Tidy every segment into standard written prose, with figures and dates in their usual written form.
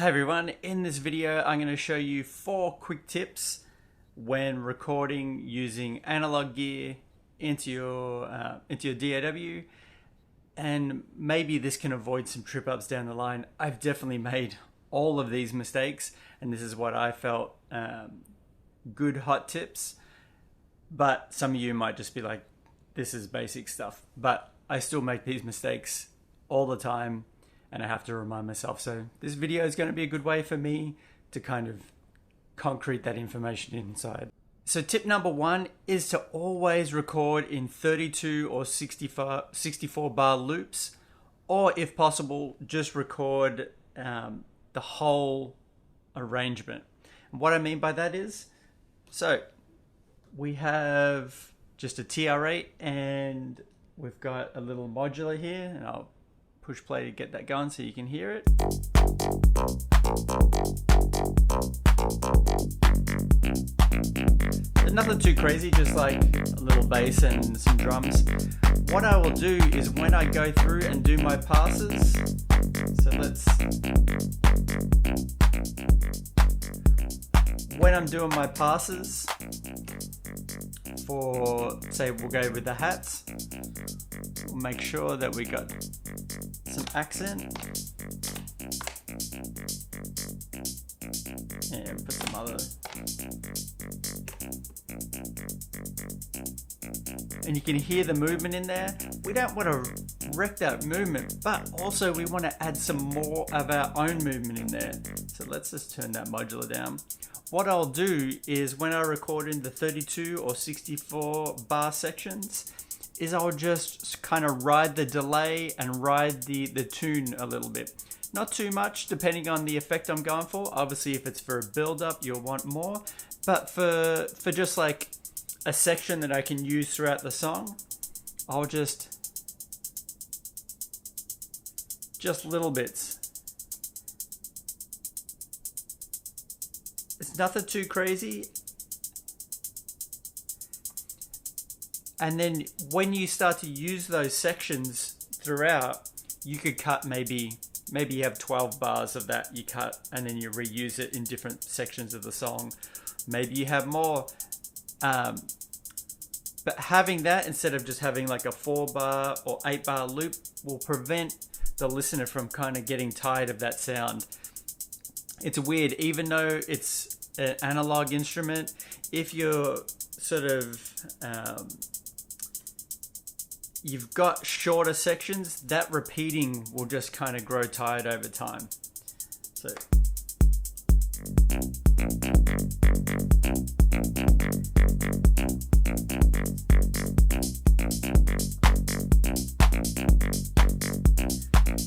Hey everyone, in this video I'm going to show you 4 quick tips when recording using analog gear into your DAW, and maybe this can avoid some trip ups down the line. I've definitely made all of these mistakes, and this is what I felt good hot tips, but some of you might just be like, this is basic stuff, but I still make these mistakes all the time and I have to remind myself. So this video is going to be a good way for me to kind of concrete that information inside. So tip number 1 is to always record in 32 or 64 bar loops, or if possible, just record the whole arrangement. And what I mean by that is, so we have just a TR8 and we've got a little modular here, and I'll push play to get that going so you can hear it. Nothing too crazy, just like a little bass and some drums. What I will do is when I go through and do my passes, when I'm doing my passes for, say we'll go with the hats, we'll make sure that we got some accent and put some other, and you can hear the movement in there. We don't want to wreck that movement, but also we want to add some more of our own movement in there. So let's just turn that modular down. What I'll do is when I record in the 32 or 64 bar sections is I'll just kind of ride the delay and ride the tune a little bit. Not too much, depending on the effect I'm going for. Obviously, if it's for a build-up, you'll want more. But for just like a section that I can use throughout the song, I'll just little bits. It's nothing too crazy. And then when you start to use those sections throughout, you could cut maybe you have 12 bars of that you cut, and then you reuse it in different sections of the song. Maybe you have more. But having that instead of just having like a 4 bar or 8 bar loop will prevent the listener from kind of getting tired of that sound. It's weird, even though it's an analog instrument, if you're sort of you've got shorter sections, that repeating will just kind of grow tired over time. So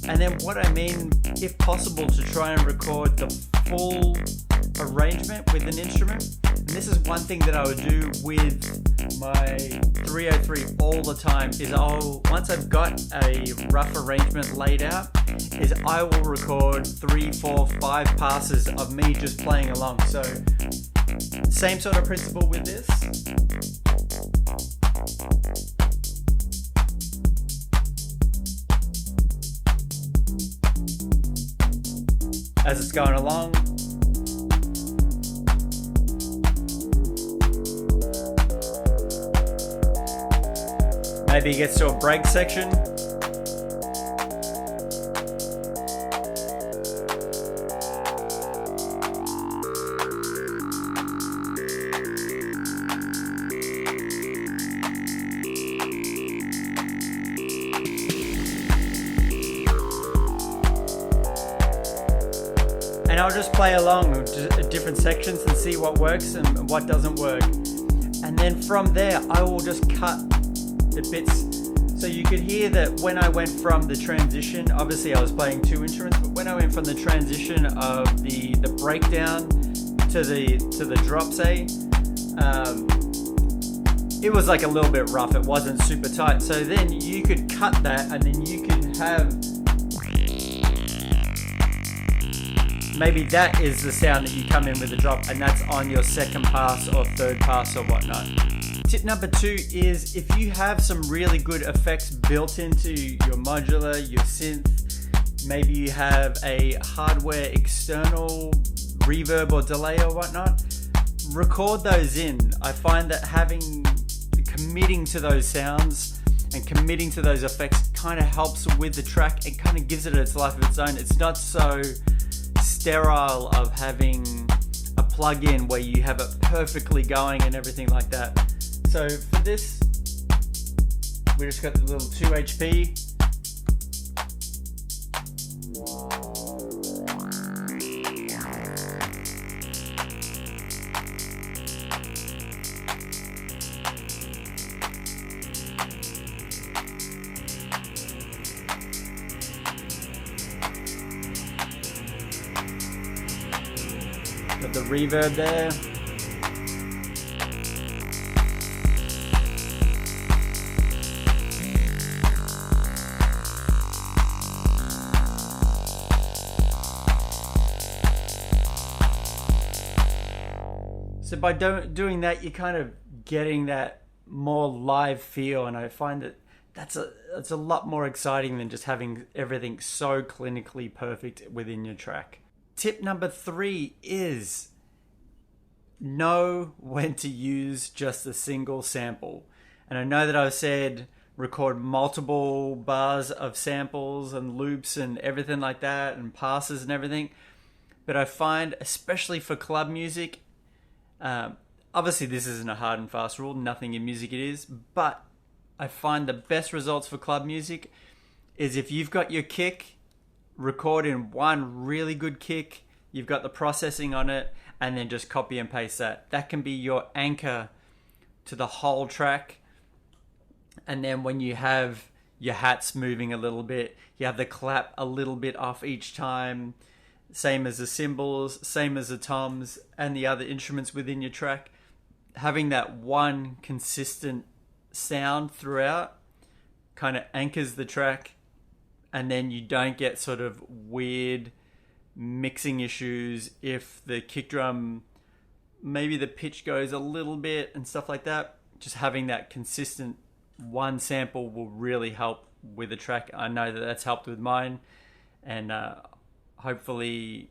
and then what I mean, if possible, to try and record the full arrangement with an instrument. And this is one thing that I would do with my 303 all the time, is once I've got a rough arrangement laid out, is I will record 3, 4, 5 passes of me just playing along. So same sort of principle with this. As it's going along, maybe it gets to a break section. And I'll just play along with different sections and see what works and what doesn't work. And then from there, I will just cut the bits. So you could hear that when I went from the transition, obviously I was playing 2 instruments, but when I went from the transition of the breakdown to the drop, say, it was like a little bit rough. It wasn't super tight. So then you could cut that, and then you could have, maybe that is the sound that you come in with the drop, and that's on your second pass or third pass or whatnot. Tip number 2 is if you have some really good effects built into your modular, your synth, maybe you have a hardware external reverb or delay or whatnot, record those in. I find that committing to those sounds and committing to those effects kind of helps with the track. It kind of gives it its life of its own. It's not so sterile of having a plug-in where you have it perfectly going and everything like that. So for this, we just got the little 2 HP. Got the reverb there. So by doing that, you're kind of getting that more live feel, and I find that that's a lot more exciting than just having everything so clinically perfect within your track. Tip number 3 is know when to use just a single sample. And I know that I've said record multiple bars of samples and loops and everything like that and passes and everything. But I find, especially for club music, obviously this isn't a hard and fast rule, nothing in music it is, but I find the best results for club music is if you've got your kick, record in one really good kick, you've got the processing on it, and then just copy and paste that. That can be your anchor to the whole track. And then when you have your hats moving a little bit, you have the clap a little bit off each time, same as the cymbals, same as the toms and the other instruments within your track. Having that one consistent sound throughout kind of anchors the track, and then you don't get sort of weird mixing issues if the kick drum, maybe the pitch goes a little bit and stuff like that. Just having that consistent one sample will really help with the track. I know that that's helped with mine, and hopefully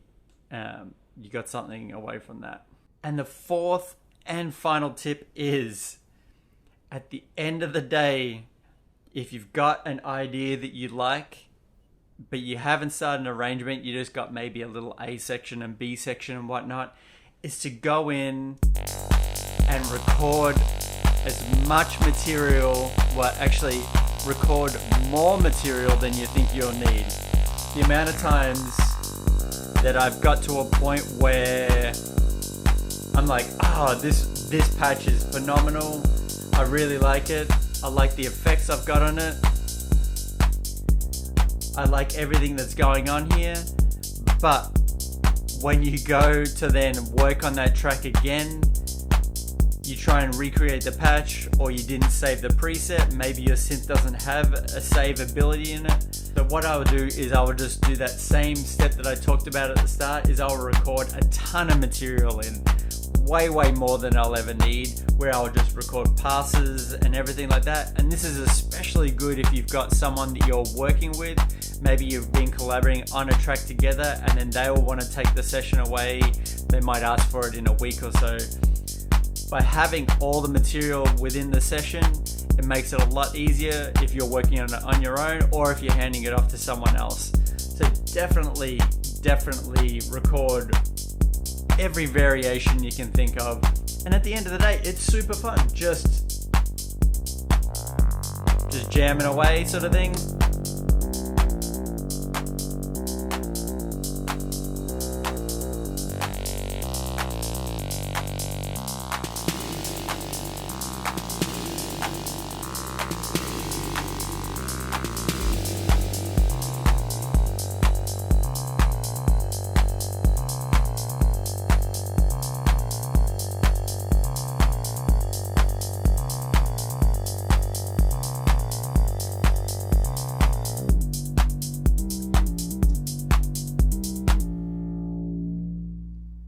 you got something away from that. And the 4th and final tip is, at the end of the day, if you've got an idea that you like, but you haven't started an arrangement, you just got maybe a little A section and B section and whatnot, is to go in and record as much material, well, actually record more material than you think you'll need. The amount of times that I've got to a point where I'm like, this patch is phenomenal, I really like it, I like the effects I've got on it, I like everything that's going on here, but when you go to then work on that track again, you try and recreate the patch, or you didn't save the preset, maybe your synth doesn't have a save ability in it. So what I would do is I would just do that same step that I talked about at the start, is I'll record a ton of material in, way more than I'll ever need, where I'll just record passes and everything like that. And this is especially good if you've got someone that you're working with. Maybe you've been collaborating on a track together, and then they will want to take the session away. They might ask for it in a week or so. By having all the material within the session, it makes it a lot easier if you're working on it on your own, or if you're handing it off to someone else. So definitely record every variation you can think of. And at the end of the day, it's super fun. Just jamming away sort of thing.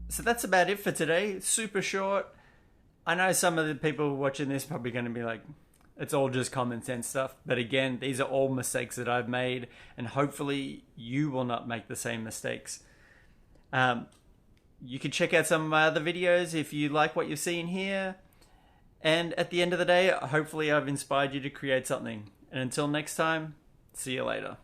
So that's about it for today. It's super short. I know some of the people watching this are probably going to be like, It's all just common sense stuff. But again, these are all mistakes that I've made, and hopefully you will not make the same mistakes. You can check out some of my other videos if you like what you're seeing here. And at the end of the day, hopefully I've inspired you to create something. And until next time, see you later.